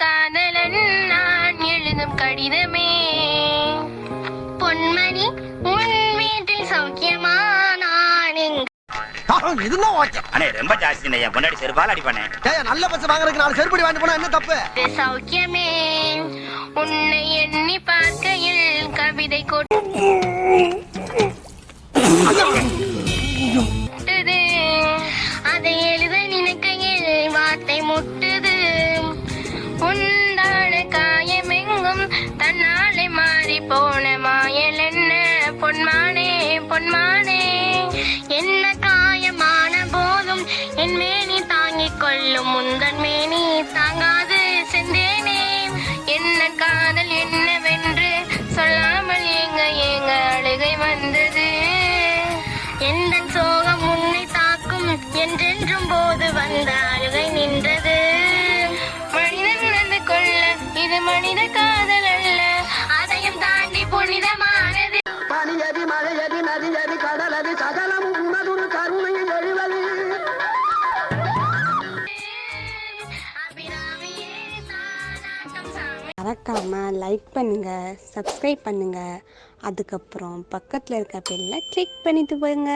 காதலன் நான் எழுதும் கடிதமே. பொன்மணி உன் வீட்டில் சௌக்கியமா? ரொம்ப ஜாஸ்தி முன்னாடி செருப்பால் அடிப்பானே. நல்ல பச்சை வாங்குறதுக்கு 4 செருப்படி வாங்கி போனா என்ன தப்பு? சௌக்கியமே உன்னை எண்ணி பார்க்கையில் கவிதை கொட்டது. அதை எழுத நினைக்கையில் வார்த்தை முட்டுது. உண்டான காயமெங்கும் தன்னாலே மாறி போன மாயல் என்ன? பொன்மானே பொன்மானே என்ன காயமான போதும் என் மேனி தாங்கிக் கொள்ளும் முந்தன் மேனி தாங்காது சென்றேனே. என்ன காதல் என்னவென்று சொல்லாமல் ஏங்க ஏங்க அழுகை வந்தது. எந்த சோகம் உன்னை தாக்கும் என்றென்றும் போது வந்த அழுகை நின்றது. மனிதன் உணர்ந்து கொள்ள இது மனித காதல் அல்ல, அதையும் தாண்டி புனிதமானது. பனியதி மழையதி நதியதி கடலதி சகலம் உன்னதொரு கருணையில் எழுவது. மறக்காம லைக் பண்ணுங்க, சப்ஸ்கிரைப் பண்ணுங்க, அதுக்கப்புறம் பக்கத்தில் இருக்க பெல்லை கிளிக் பண்ணிட்டு போங்க.